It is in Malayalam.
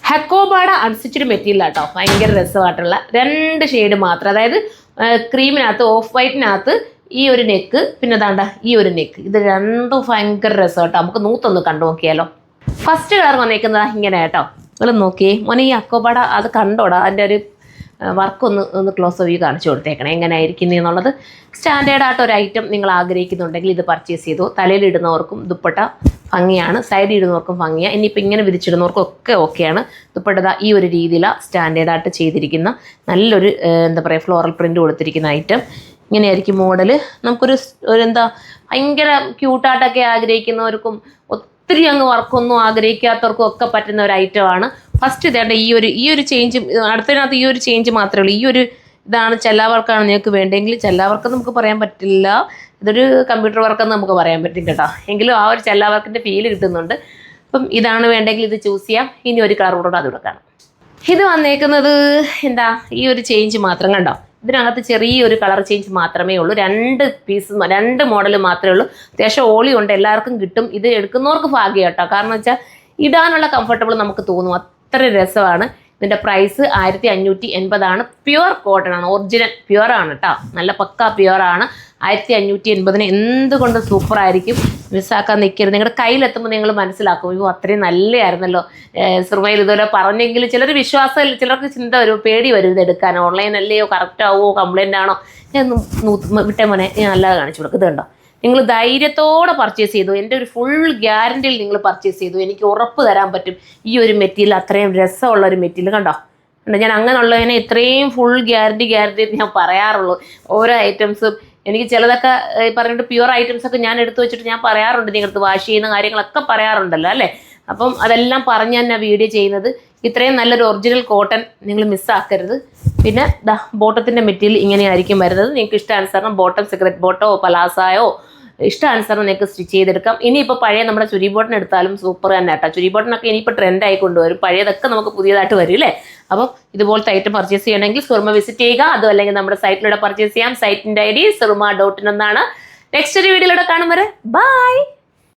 ഹക്കോബാഡ അൺസ്റ്റിച്ചഡ് മെറ്റീരിയൽ ആട്ടോ, ഭയങ്കര രസമായിട്ടുള്ള 2 ഷെയ്ഡ് മാത്രം. അതായത് ക്രീമിനകത്ത് ഓഫ് വൈറ്റിനകത്ത് ഈ ഒരു നെക്ക്, പിന്നെ അതാണ്ട ഈ ഒരു നെക്ക്, ഇത് രണ്ടും ഭയങ്കര രസമാട്ടോ. നമുക്ക് നൂത്തൊന്ന് കണ്ടു നോക്കിയാലോ. ഫസ്റ്റ് കളർ വന്നേക്കുന്നത് ഇങ്ങനെ കേട്ടോ. നിങ്ങൾ നോക്കിയേ മോനെ, ഈ അക്കോബാഡ അത് കണ്ടോടാ, അതിൻ്റെ ഒരു വർക്കൊന്ന് ക്ലോസ് വ്യൂ കാണിച്ചു കൊടുത്തേക്കണം എങ്ങനെ ആയിരിക്കുന്നത് എന്നുള്ളത്. സ്റ്റാൻഡേർഡായിട്ട് ഒരു ഐറ്റം നിങ്ങൾ ആഗ്രഹിക്കുന്നുണ്ടെങ്കിൽ ഇത് പർച്ചേസ് ചെയ്തു. തലയിലിടുന്നവർക്കും ദുപ്പട്ട ഭംഗിയാണ്, സൈഡിൽ ഇടുന്നവർക്കും ഭംഗിയാണ്, ഇനിയിപ്പോൾ ഇങ്ങനെ വിരിച്ചിടുന്നവർക്കും ഒക്കെ ഓക്കെയാണ്. ദുപ്പട്ട ഈ ഒരു രീതിയിലാണ് സ്റ്റാൻഡേർഡായിട്ട് ചെയ്തിരിക്കുന്ന നല്ലൊരു എന്താ പറയുക ഫ്ലോറൽ പ്രിൻ്റ് കൊടുത്തിരിക്കുന്ന ഐറ്റം. ഇങ്ങനെയായിരിക്കും മോഡൽ. നമുക്കൊരു എന്താ ഭയങ്കര ക്യൂട്ടായിട്ടൊക്കെ ആഗ്രഹിക്കുന്നവർക്കും ഒത്തിരി അങ്ങ് വർക്കൊന്നും ആഗ്രഹിക്കാത്തവർക്കും ഒക്കെ പറ്റുന്ന ഒരു ഐറ്റമാണ്. ഫസ്റ്റ് ഇതേണ്ട ഈ ഒരു ചേഞ്ച്, അടുത്തതിനകത്ത് ഈ ഒരു ചേഞ്ച് മാത്രമേ ഉള്ളൂ. ഈ ഒരു ഇതാണ് ചെല്ലാവർക്കാണ് നിങ്ങൾക്ക് വേണ്ടെങ്കിൽ, ചെല്ലാവർക്ക് നമുക്ക് പറയാൻ പറ്റില്ല, ഇതൊരു കമ്പ്യൂട്ടർ വർക്കെന്ന് നമുക്ക് പറയാൻ പറ്റും കേട്ടോ. എങ്കിലും ആ ഒരു ചെല്ലാവർക്കിൻ്റെ ഫീല് കിട്ടുന്നുണ്ട്. അപ്പം ഇതാണ് വേണ്ടെങ്കിൽ ഇത് ചൂസ് ചെയ്യാം. ഇനി ഒരു കളർ കൂടെ അത് കൊടുക്കണം. ഇത് വന്നേക്കുന്നത് എന്താ ഈ ഒരു ചേഞ്ച് മാത്രം കണ്ടോ. ഇതിനകത്ത് ചെറിയൊരു കളർ ചേഞ്ച് മാത്രമേ ഉള്ളൂ. 2 മോഡൽ മാത്രമേ ഉള്ളൂ. അത്യാവശ്യം ഓളി ഉണ്ട്, എല്ലാവർക്കും കിട്ടും. ഇത് എടുക്കുന്നവർക്ക് ഭാഗ്യം കേട്ടോ. കാരണം വെച്ചാൽ ഇടാനുള്ള കംഫർട്ടബിൾ നമുക്ക് തോന്നും, അത്ര രസമാണ്. ഇതിൻ്റെ പ്രൈസ് 1580 പ്യുവർ കോട്ടൺ ആണ്, ഒറിജിനൽ പ്യുവർ ആണ് കേട്ടോ, നല്ല പക്ക പ്യുവർ ആണ്. 1580 എന്തുകൊണ്ട് സൂപ്പറായിരിക്കും. മിസ്സാക്കാൻ നിൽക്കരുത്. നിങ്ങളുടെ കയ്യിലെത്തുമ്പോൾ നിങ്ങൾ മനസ്സിലാക്കും, അയ്യോ അത്രയും നല്ലതായിരുന്നല്ലോ സുറുമയിൽ ഇതുപോലെ പറഞ്ഞെങ്കിൽ. ചിലർ വിശ്വാസം, ചിലർക്ക് ചിന്ത വരും, പേടി വരും ഇത് എടുക്കാൻ. ഓൺലൈൻ അല്ലയോ, കറക്റ്റ് ആവുമോ, കംപ്ലൈൻ്റ് ആണോ, ഞാൻ വിട്ടേ മോനെ, ഞാൻ അല്ലാതെ കാണിച്ചു കൊടുക്കും. ഇത് കണ്ടോ, നിങ്ങൾ ധൈര്യത്തോടെ പർച്ചേസ് ചെയ്തു. എൻ്റെ ഒരു ഫുൾ ഗ്യാരണ്ടിയിൽ നിങ്ങൾ പർച്ചേസ് ചെയ്തു. എനിക്ക് ഉറപ്പ് തരാൻ പറ്റും ഈ ഒരു മെറ്റീരിയൽ അത്രയും രസമുള്ള ഒരു മെറ്റീരിയൽ കണ്ടോ. ഞാൻ അങ്ങനെയുള്ളതിനെ ഇത്രയും ഫുൾ ഗ്യാരണ്ടി ഞാൻ പറയാറുള്ളൂ. ഓരോ ഐറ്റംസും എനിക്ക് ചിലതൊക്കെ പറഞ്ഞിട്ട് പ്യുവർ ഐറ്റംസൊക്കെ ഞാൻ എടുത്തു വെച്ചിട്ട് ഞാൻ പറയാറുണ്ട്, നിങ്ങളടുത്ത് വാഷ് ചെയ്യുന്ന കാര്യങ്ങളൊക്കെ പറയാറുണ്ടല്ലോ അല്ലേ. അപ്പം അതെല്ലാം പറഞ്ഞ് തന്നെ വീഡിയോ ചെയ്യുന്നത്. ഇത്രയും നല്ലൊരു ഒറിജിനൽ കോട്ടൺ നിങ്ങൾ മിസ്സാക്കരുത്. പിന്നെ ബോട്ടത്തിൻ്റെ മെറ്റീരിയൽ ഇങ്ങനെയായിരിക്കും വരുന്നത്. നിങ്ങൾക്ക് ഇഷ്ടാനുസരണം ബോട്ടം സിഗരറ്റ് ബോട്ടോ പലാസായോ ഇഷ്ടാനുസരണം നിങ്ങൾക്ക് സ്റ്റിച്ച് ചെയ്തെടുക്കാം. ഇനിയിപ്പോൾ പഴയ നമ്മുടെ ചുരി ബോട്ടൺ എടുത്താലും സൂപ്പർ തന്നെ കേട്ടോ. ചുരി ബോട്ടനൊക്കെ ഇനിയിപ്പോൾ ട്രെൻഡായി കൊണ്ടുവരും, പഴയതൊക്കെ നമുക്ക് പുതിയതായിട്ട് വരും അല്ലേ. അപ്പം ഇതുപോലത്തെ ഐറ്റം പർച്ചേസ് ചെയ്യണമെങ്കിൽ സുറുമ വിസിറ്റ് ചെയ്യുക. അതും അല്ലെങ്കിൽ നമ്മുടെ സൈറ്റിലൂടെ പർച്ചേസ് ചെയ്യാം. സൈറ്റിൻ്റെ ID suruma.in എന്നാണ്. നെക്സ്റ്റ് ഒരു വീഡിയോയിലൂടെ കാണും വരെ ബൈ.